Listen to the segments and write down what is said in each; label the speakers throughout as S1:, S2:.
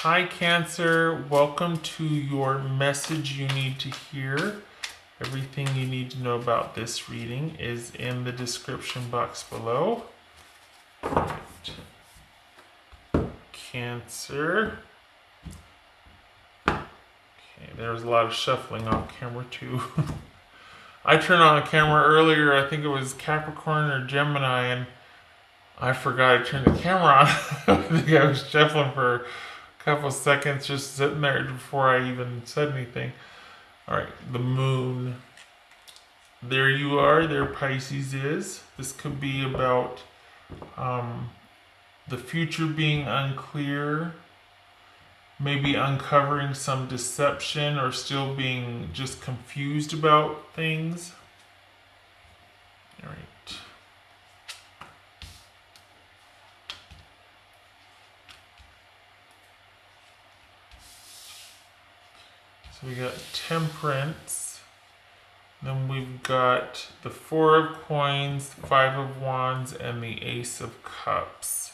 S1: Hi Cancer, welcome to your message you need to hear. Everything you need to know about this reading is in the description box below. Right. Cancer. Okay, there's a lot of shuffling off camera too. I turned on the camera earlier, I think it was Capricorn or Gemini, and I forgot to turn the camera on. I think I was shuffling for a couple seconds just sitting there before I even said anything. Alright, the moon. There you are, there Pisces is. This could be about the future being unclear, maybe uncovering some deception or still being just confused about things. Alright. So we got Temperance. Then we've got the Four of Coins, Five of Wands, and the Ace of Cups.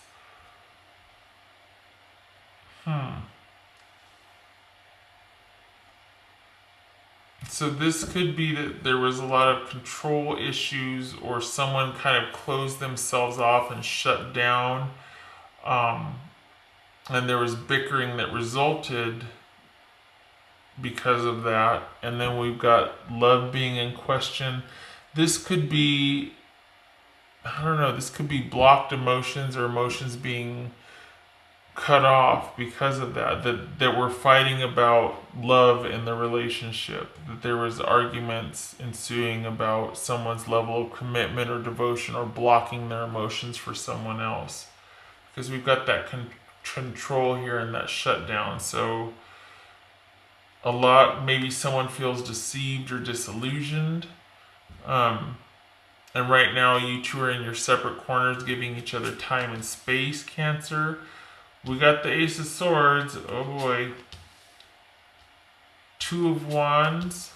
S1: So this could be that there was a lot of control issues or someone kind of closed themselves off and shut down. And there was bickering that resulted because of that. And then we've got love being in question. This could be, I don't know, this could be blocked emotions or emotions being cut off because of that we're fighting about love in the relationship, that there was arguments ensuing about someone's level of commitment or devotion or blocking their emotions for someone else, because we've got that control here and that shutdown. So a lot, maybe someone feels deceived or disillusioned, and right now you two are in your separate corners giving each other time and space, Cancer. We got the Ace of Swords. Oh boy. Two of Wands.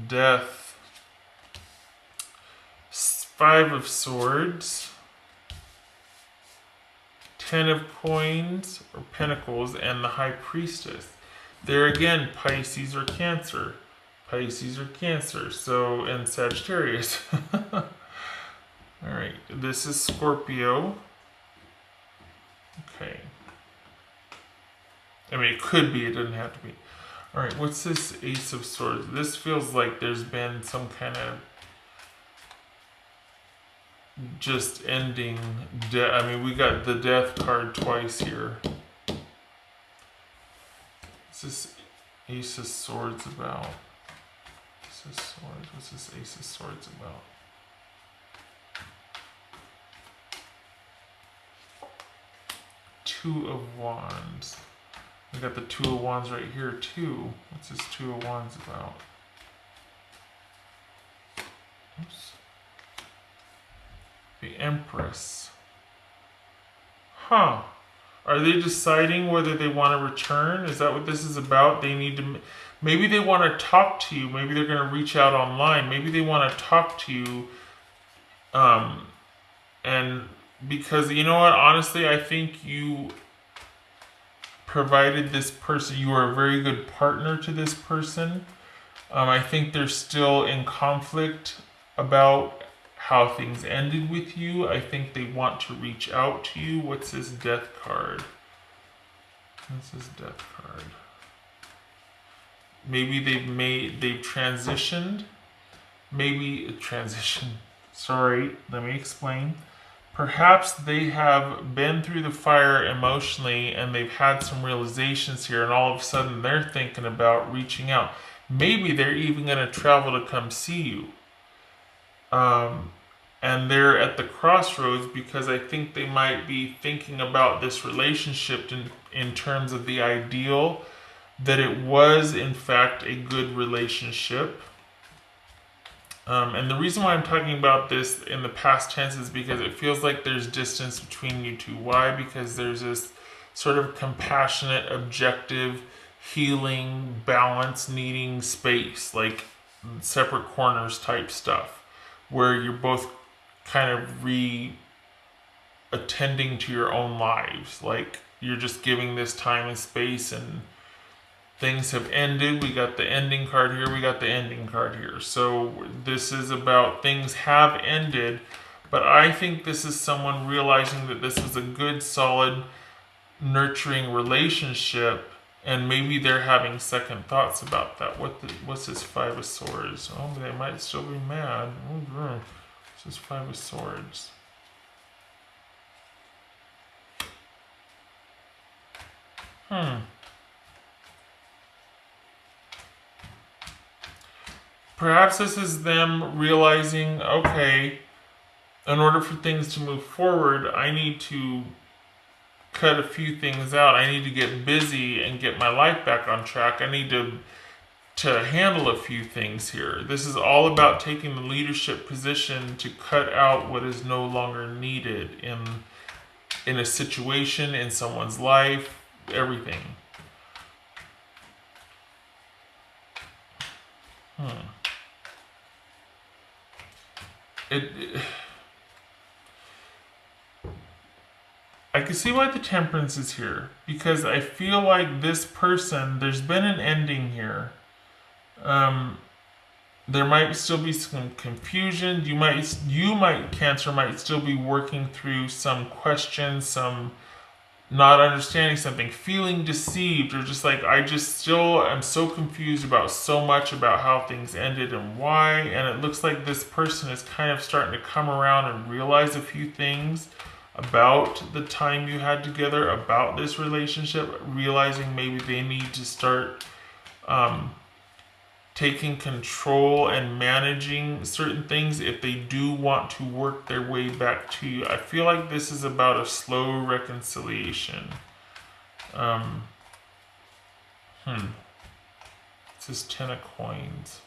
S1: Death. Five of Swords. Ten of Coins or Pentacles, and the High Priestess. There again, Pisces or Cancer. Pisces or Cancer. So, and Sagittarius. Alright, this is Scorpio. Okay. I mean, it could be, it doesn't have to be. Alright, what's this Ace of Swords? This feels like there's been some kind of just ending. I mean, we got the Death card twice here. What's this Ace of Swords about? Ace of Swords. What's this Ace of Swords about? Two of Wands. We got the Two of Wands right here too. What's this Two of Wands about? Oops. The Empress. Huh. Are they deciding whether they want to return? Is that what this is about? They need to... Maybe they want to talk to you. Maybe they're going to reach out online. Maybe they want to talk to you. And because, you know what? Honestly, I think you provided this person, you are a very good partner to this person. I think they're still in conflict about how things ended with you. I think they want to reach out to you. What's this Death card? What's this Death card? Maybe they've transitioned. Maybe a transition. Sorry, let me explain. Perhaps they have been through the fire emotionally and they've had some realizations here, and all of a sudden they're thinking about reaching out. Maybe they're even going to travel to come see you. And they're at the crossroads because I think they might be thinking about this relationship in terms of the ideal, that it was in fact a good relationship. And the reason why I'm talking about this in the past tense is because it feels like there's distance between you two. Why? Because there's this sort of compassionate, objective, healing, balance needing space, like separate corners type stuff, where you're both kind of attending to your own lives. Like you're just giving this time and space, and things have ended. We got the ending card here, we got the ending card here. So this is about things have ended, but I think this is someone realizing that this is a good, solid, nurturing relationship, and maybe they're having second thoughts about that. What's this Five of Swords? Oh, they might still be mad. Oh, this is Five of Swords. Perhaps this is them realizing, okay, in order for things to move forward, I need to cut a few things out. I need to get busy and get my life back on track. I need to handle a few things here. This is all about taking the leadership position to cut out what is no longer needed in a situation, in someone's life, everything. I can see why the Temperance is here, because I feel like this person, there's been an ending here. There might still be some confusion. You might, Cancer might still be working through some questions, some not understanding something, feeling deceived, or just like, I just still am so confused about so much about how things ended and why. And it looks like this person is kind of starting to come around and realize a few things about the time you had together, about this relationship, realizing maybe they need to start taking control and managing certain things if they do want to work their way back to you. I feel like this is about a slow reconciliation. This is Ten of Coins.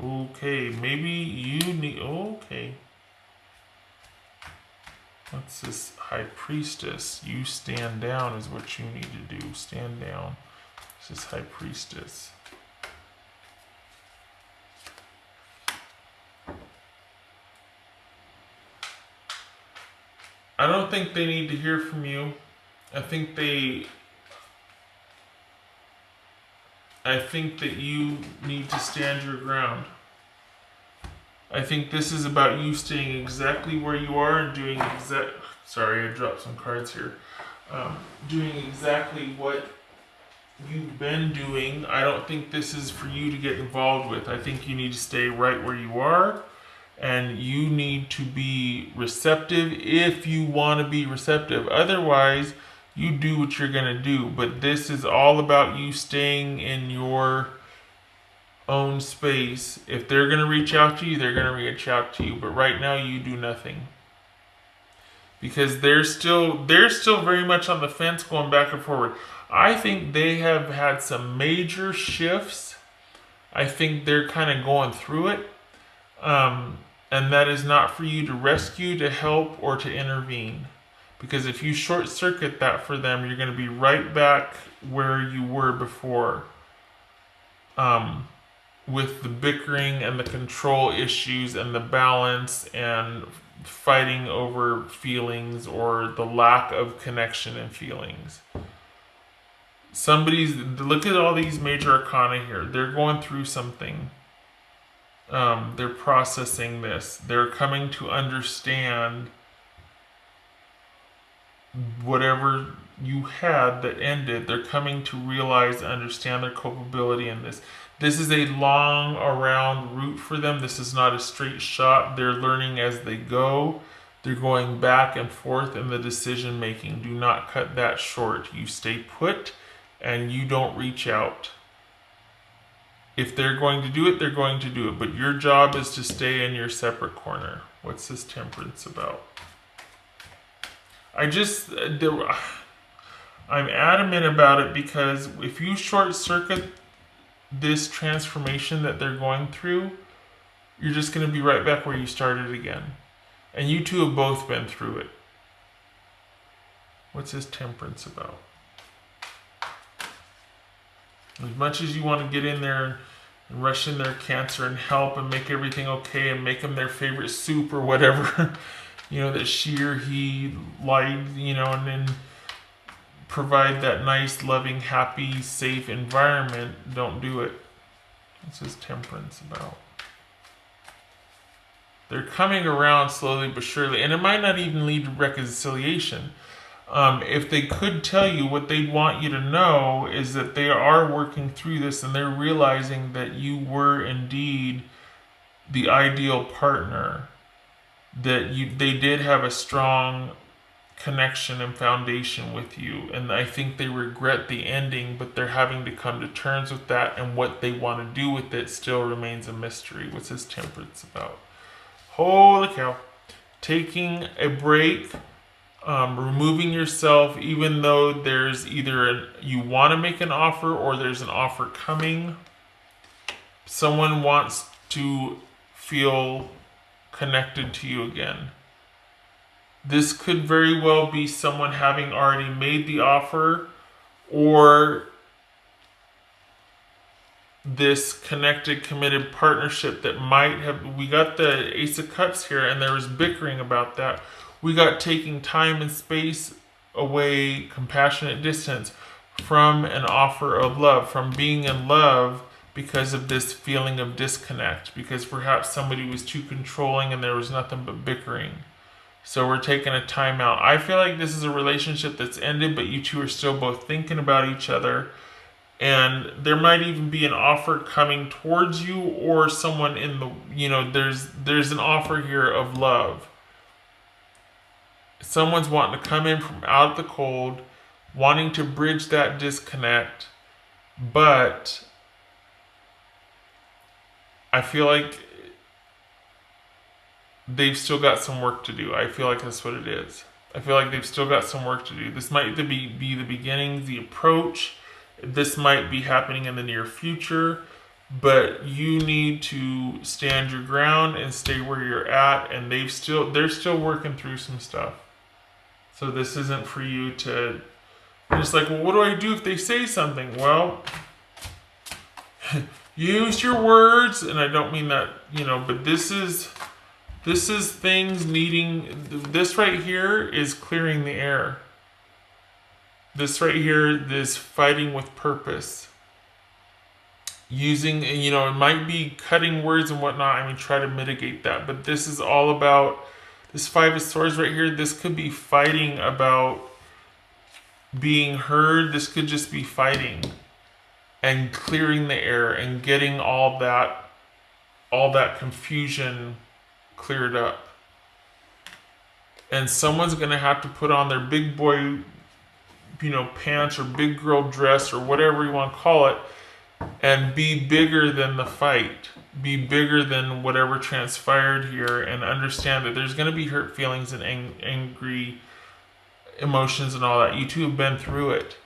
S1: Okay, maybe you need... Okay. What's this? High Priestess. You stand down is what you need to do. Stand down. This is High Priestess. I don't think they need to hear from you. I think that you need to stand your ground. I think this is about you staying exactly where you are and doing sorry, I dropped some cards here. Doing exactly what you've been doing. I don't think this is for you to get involved with. I think you need to stay right where you are, and you need to be receptive if you want to be receptive. Otherwise, you do what you're going to do. But this is all about you staying in your own space. If they're going to reach out to you, they're going to reach out to you. But right now, you do nothing. Because they're still very much on the fence, going back and forward. I think they have had some major shifts. I think they're kind of going through it. And that is not for you to rescue, to help, or to intervene. Because if you short circuit that for them, you're going to be right back where you were before. With the bickering and the control issues and the balance and fighting over feelings or the lack of connection and feelings. Look at all these major arcana here. They're going through something. They're processing this. They're coming to understand whatever you had that ended. They're coming to realize, understand their culpability in this. This is a long around route for them. This is not a straight shot. They're learning as they go. They're going back and forth in the decision making. Do not cut that short. You stay put and you don't reach out. If they're going to do it, they're going to do it. But your job is to stay in your separate corner. What's this Temperance about? I'm adamant about it because if you short circuit this transformation that they're going through, you're just going to be right back where you started again. And you two have both been through it. What's this Temperance about? As much as you want to get in there and rush in their Cancer and help and make everything okay and make them their favorite soup or whatever, that she or he lied, and then provide that nice, loving, happy, safe environment, don't do it. What's his temperance about? They're coming around slowly but surely, and it might not even lead to reconciliation. If they could tell you, what they'd want you to know is that they are working through this and they're realizing that you were indeed the ideal partner, that they did have a strong connection and foundation with you, and I think they regret the ending, but they're having to come to terms with that, and what they want to do with it still remains a mystery. What's his temperance about? Holy cow. Taking a break, removing yourself, even though there's either you want to make an offer or there's an offer coming. Someone wants to feel connected to you again. This could very well be someone having already made the offer, or this connected, committed partnership that might have. We got the Ace of Cups here, and there was bickering about that. We got taking time and space away, compassionate distance from an offer of love, from being in love, because of this feeling of disconnect, because perhaps somebody was too controlling and there was nothing but bickering. So we're taking a time out. I feel like this is a relationship that's ended, but you two are still both thinking about each other. And there might even be an offer coming towards you, or someone in the, there's an offer here of love. Someone's wanting to come in from out the cold, wanting to bridge that disconnect, but I feel like they've still got some work to do. I feel like that's what it is. I feel like they've still got some work to do. This might be the beginning, the approach. This might be happening in the near future, but you need to stand your ground and stay where you're at. And they're still working through some stuff. So this isn't for you to just like, well, what do I do if they say something? Well, use your words, and I don't mean that, but this is things needing, this right here is clearing the air. This right here is fighting with purpose. Using, it might be cutting words and whatnot. I mean, try to mitigate that. But this is all about, this Five of Swords right here, this could be fighting about being heard. This could just be fighting and clearing the air and getting all that confusion cleared up. And someone's going to have to put on their big boy, pants or big girl dress or whatever you want to call it, and be bigger than the fight, be bigger than whatever transpired here, and understand that there's going to be hurt feelings and angry emotions and all that. You two have been through it.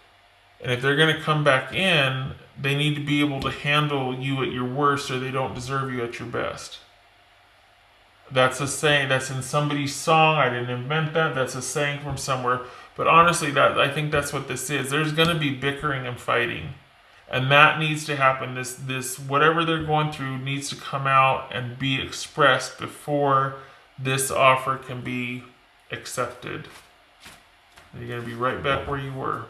S1: And if they're going to come back in, they need to be able to handle you at your worst, or they don't deserve you at your best. That's a saying. That's in somebody's song. I didn't invent that. That's a saying from somewhere. But honestly, I think that's what this is. There's going to be bickering and fighting. And that needs to happen. This whatever they're going through needs to come out and be expressed before this offer can be accepted. You're going to be right back where you were.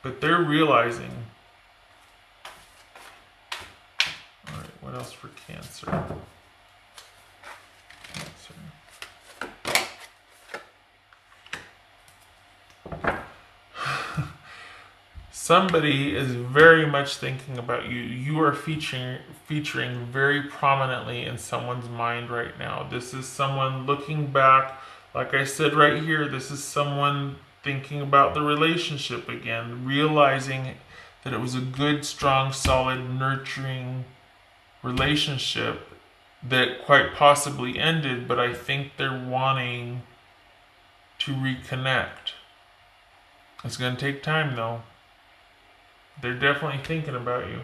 S1: But they're realizing. All right, what else for Cancer? Somebody is very much thinking about you. You are featuring very prominently in someone's mind right now. This is someone looking back. Like I said right here, this is someone thinking about the relationship again, realizing that it was a good, strong, solid, nurturing relationship that quite possibly ended, but I think they're wanting to reconnect. It's going to take time though. They're definitely thinking about you.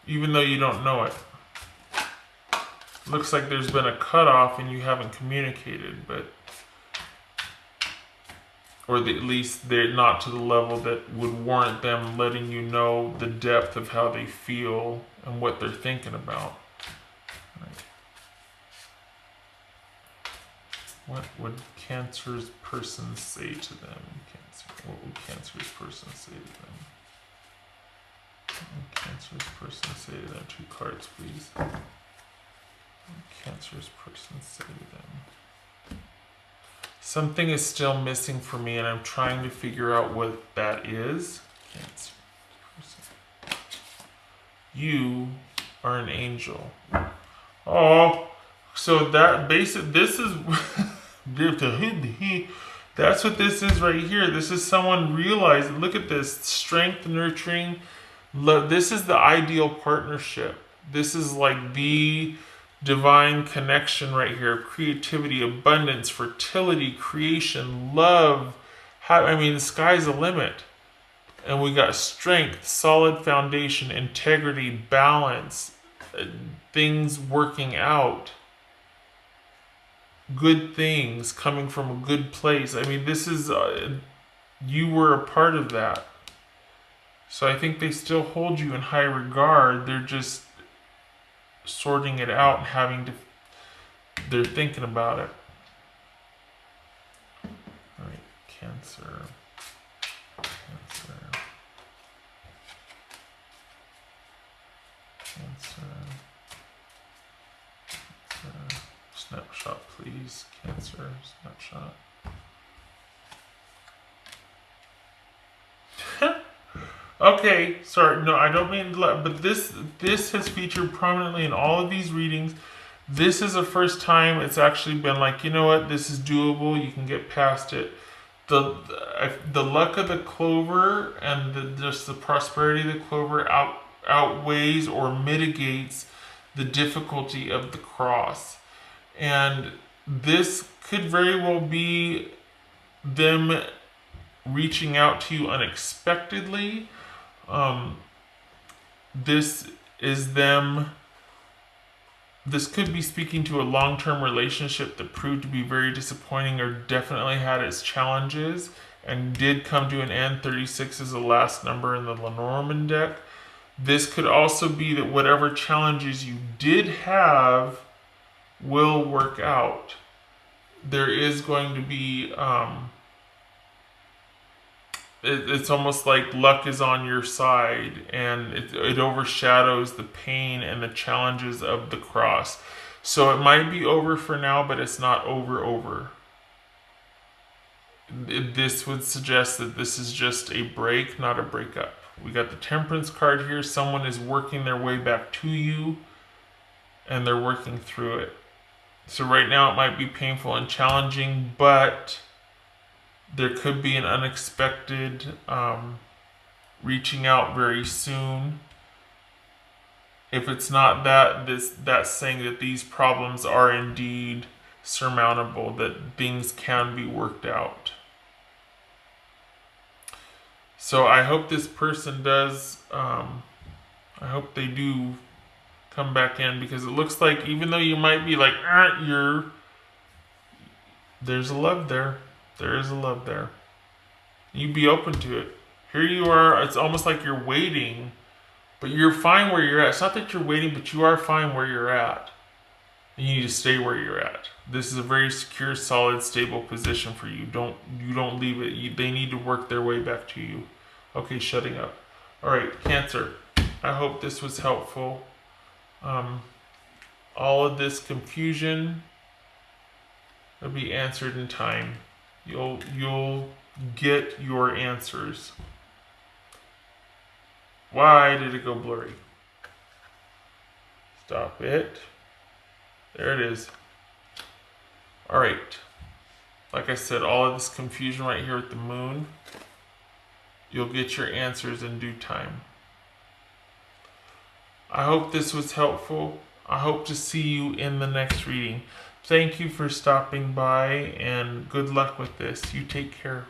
S1: Even though you don't know it. Looks like there's been a cutoff and you haven't communicated, but or at least they're not to the level that would warrant them letting you know the depth of how they feel and what they're thinking about. Right. What would Cancer's person say to them? Cancer. What would Cancer's person say to them? What would Cancer's person say to them? 2 cards, please. What would Cancer's person say to them? Something is still missing for me, and I'm trying to figure out what that is. Cancer person. You are an angel. Oh, so that basic. This is. That's what this is right here. This is someone realizing. Look at this strength, nurturing. This is the ideal partnership. This is like the divine connection right here. Creativity, abundance, fertility, creation, love. I mean, the sky's the limit. And we got strength, solid foundation, integrity, balance, things working out, good things coming from a good place. I mean, this is, you were a part of that. So I think they still hold you in high regard. They're just sorting it out and they're thinking about it. All right, Cancer. Snapshot, please. Cancer, snapshot. Okay, sorry. No, I don't mean to, but this has featured prominently in all of these readings. This is the first time it's actually been like, you know what, this is doable. You can get past it. The luck of the clover and just the prosperity of the clover outweighs or mitigates the difficulty of the cross. And this could very well be them reaching out to you unexpectedly. This could be speaking to a long-term relationship that proved to be very disappointing or definitely had its challenges and did come to an end. 36 is the last number in the Lenormand deck. This could also be that whatever challenges you did have will work out. There is going to be it's almost like luck is on your side, and it overshadows the pain and the challenges of the cross. So it might be over for now, but it's not over. This would suggest that this is just a break, not a breakup. We got the Temperance card here. Someone is working their way back to you, and they're working through it. So right now it might be painful and challenging, but there could be an unexpected reaching out very soon. If it's not that, that's saying that these problems are indeed surmountable, that things can be worked out. So I hope this person does, I hope they do come back in, because it looks like even though you might be like, there's a love there. There is a love there. You be open to it. Here you are. It's almost like you're waiting, but you're fine where you're at. It's not that you're waiting, but you are fine where you're at. And you need to stay where you're at. This is a very secure, solid, stable position for you. You don't leave it. They need to work their way back to you. Okay, shutting up. All right, Cancer. I hope this was helpful. All of this confusion will be answered in time. You'll get your answers. Why did it go blurry? Stop it. There it is. All right. Like I said, all of this confusion right here with the moon, you'll get your answers in due time. I hope this was helpful. I hope to see you in the next reading. Thank you for stopping by, and good luck with this. You take care.